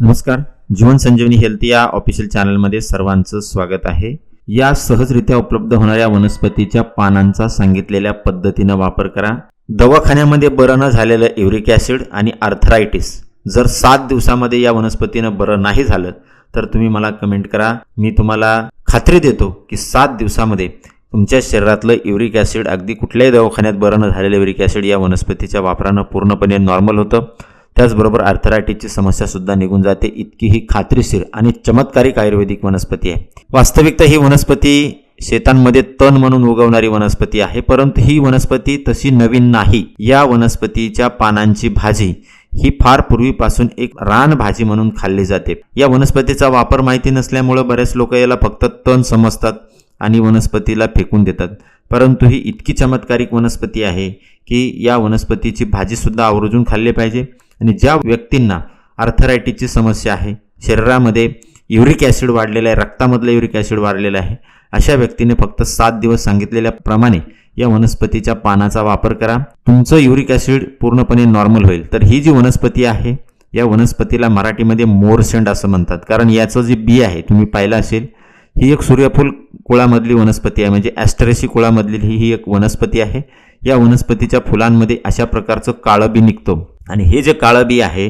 नमस्कार, जीवन संजीवनी हेल्थ या ऑफिशियल चॅनलमध्ये सर्वांचं स्वागत आहे। या सहजरित्या उपलब्ध होणाऱ्या वनस्पतीच्या पानांचा सांगितलेल्या पद्धतीने वापर करा। दवाखान्यामध्ये बरं न झालेलं युरिक ॲसिड आणि आर्थरायटिस जर 7 दिवसामध्ये या वनस्पतीने बरं नाही झालं तर तुम्ही मला कमेंट करा। मी तुम्हाला खात्री देतो की 7 दिवसामध्ये तुमच्या शरीरातलं युरिक ॲसिड अगदी कुठल्याही दवाखान्यात बरं न झालेलं युरिक ॲसिड या वनस्पतीच्या वापराने पूर्णपणे नॉर्मल होतं। त्याचबरोबर आर्थरायटिसची समस्या सुद्धा निघून जाते। इतकी ही खात्रीशीर आणि चमत्कारिक आयुर्वेदिक वनस्पती आहे। वास्तविकता ही वनस्पती शेतांमध्ये तण म्हणून उगवणारी वनस्पती आहे, परंतु ही वनस्पती तशी नवीन नाही। या वनस्पतीच्या पानांची भाजी ही फार पूर्वीपासून एक रान भाजी म्हणून खाल्ली जाते। या वनस्पतीचा वापर माहिती नसल्यामुळे बरेच लोक याला फक्त तण समजतात आणि वनस्पतीला फेकून देतात, परंतु ही इतकी चमत्कारिक वनस्पती आहे की या वनस्पतीची भाजी सुद्धा आवर्जून खाल्ली पाहिजे। आणि ज्या व्यक्तींना आर्थरायटिसची समस्या आहे, शरीरामध्ये युरिक ॲसिड वाढलेला आहे, रक्तामधलं युरिक ॲसिड वाढलेलं आहे, अशा व्यक्तीने फक्त 7 दिवस सांगितलेल्या प्रमाणे या वनस्पतीच्या पानाचा वापर करा। तुमचं युरिक ॲसिड पूर्णपणे नॉर्मल होईल। तर ही जी वनस्पती आहे या वनस्पतीला मराठीमध्ये मोरशेंड असं म्हणतात, कारण याचं जे बी आहे तुम्ही पाहिलं असेल, ही एक सूर्यफूल कुळामधली वनस्पती आहे, म्हणजे ॲस्टरेसी कुळामधली ही एक वनस्पती आहे। या वनस्पतीच्या फुलांमध्ये अशा प्रकारचं काळं बी निघतो आणि हे जे काळं बी आहे,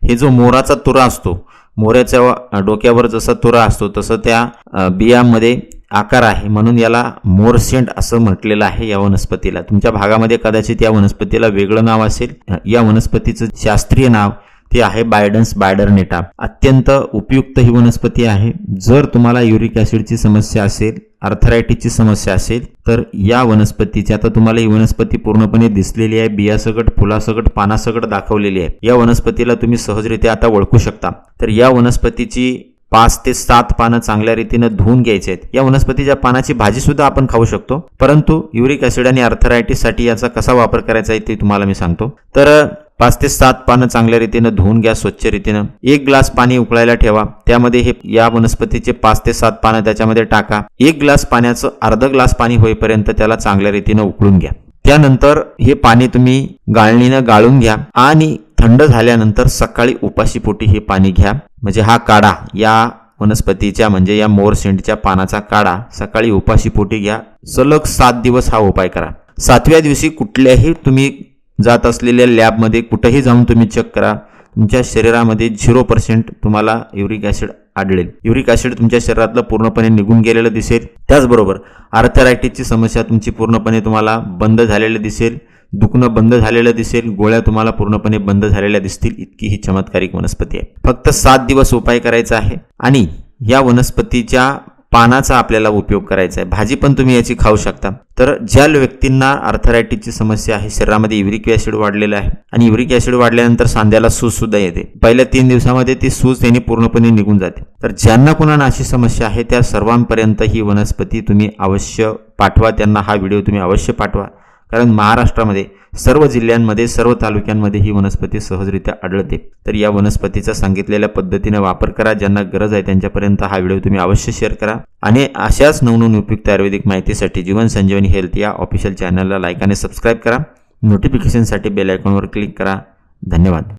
हे जो मोराचा तुरा असतो, मोराच्या डोक्यावर जसा तुरा असतो तसं त्या बियामध्ये आकार आहे, म्हणून याला मोरशेंड असं म्हटलेलं आहे। या वनस्पतीला तुमच्या भागामध्ये कदाचित या वनस्पतीला वेगळं नाव असेल। या वनस्पतीचं शास्त्रीय नाव ते आहे बायडन्स बायडरनेटा। अत्यंत उपयुक्त ही वनस्पती आहे। जर तुम्हाला युरिक ॲसिडची समस्या असेल, आर्थरायटिसची समस्या असेल, तर या वनस्पतीची, आता तुम्हाला ही वनस्पती पूर्णपणे दिसलेली आहे, बियासकट, फुलासकट, पानासकट दाखवलेली आहे। या वनस्पतीला तुम्ही सहजरित्या आता ओळखू शकता। तर या वनस्पतीची 5 ते 7 पानं चांगल्या रीतीने धुवून घ्यायचे आहेत। या वनस्पतीच्या पानाची भाजी सुद्धा आपण खाऊ शकतो, परंतु युरिक ॲसिड आणि आर्थरायटिससाठी याचा कसा वापर करायचा आहे ते तुम्हाला मी सांगतो। तर 5 ते 7 पानं चांगल्या रीतीने धुवून घ्या, स्वच्छ रीतीने। 1 ग्लास पाणी उकळायला ठेवा, त्यामध्ये हे या वनस्पतीचे 5 ते 7 पानं त्याच्यामध्ये टाका। 1 ग्लास पाण्याचं अर्धा ग्लास पाणी होईपर्यंत त्याला चांगल्या रीतीने उकळून घ्या। त्यानंतर हे पाणी तुम्ही गाळणीनं गाळून घ्या आणि थंड झाल्यानंतर सकाळी उपाशीपोटी हे पाणी घ्या। म्हणजे हा काढा या वनस्पतीच्या, म्हणजे या मोरशेंडच्या पानाचा काढा सकाळी उपाशीपोटी घ्या। सलग 7 दिवस हा उपाय करा। 7व्या दिवशी कुठल्याही तुम्ही जात असलेल्या लॅबमध्ये कुठेही जाऊन तुम्ही चेक करा, तुमच्या शरीरामध्ये 0% तुम्हाला युरिक ॲसिड आढळेल। युरिक ॲसिड तुमच्या शरीरातलं पूर्णपणे निघून गेलेलं दिसेल। त्याचबरोबर आर्थरायटिसची समस्या तुमची पूर्णपणे तुम्हाला बंद झालेली दिसेल, दुखणं बंद झालेलं दिसेल, गोळ्या तुम्हाला पूर्णपणे बंद झालेल्या दिसतील। इतकी ही चमत्कारिक वनस्पती आहे। फक्त 7 दिवस उपाय करायचा आहे आणि या वनस्पतीच्या पानाचा आपल्याला उपयोग करायचा आहे। भाजी पण तुम्ही याची खाऊ शकता। तर ज्या व्यक्तींना आर्थरायटिसची समस्या आहे, शरीरामध्ये युरिक ॲसिड वाढलेलं आहे आणि युरिक ॲसिड वाढल्यानंतर सांध्याला सूज सुद्धा येते, पहिल्या 3 दिवसामध्ये ती सूज त्यांनी पूर्णपणे निघून जाते। तर ज्यांना कोणाला अशी समस्या आहे त्या सर्वांपर्यंत ही वनस्पती तुम्ही अवश्य पाठवा, त्यांना हा व्हिडिओ तुम्ही अवश्य पाठवा, कारण महाराष्ट्रामध्ये सर्व जिल्ह्यांमध्ये, सर्व तालुक्यांमध्ये ही वनस्पती सहजरित्या आढळते। तर या वनस्पतीचा सांगितलेल्या पद्धतीने वापर करा। ज्यांना गरज आहे त्यांच्यापर्यंत हा व्हिडिओ तुम्ही अवश्य शेअर करा आणि अशाच नवनवीन उपयुक्त आयुर्वेदिक माहितीसाठी जीवन संजीवनी हेल्थ या ऑफिशियल चॅनलला लाईक आणि सबस्क्राईब करा। नोटिफिकेशनसाठी बेल आयकॉनवर क्लिक करा। धन्यवाद।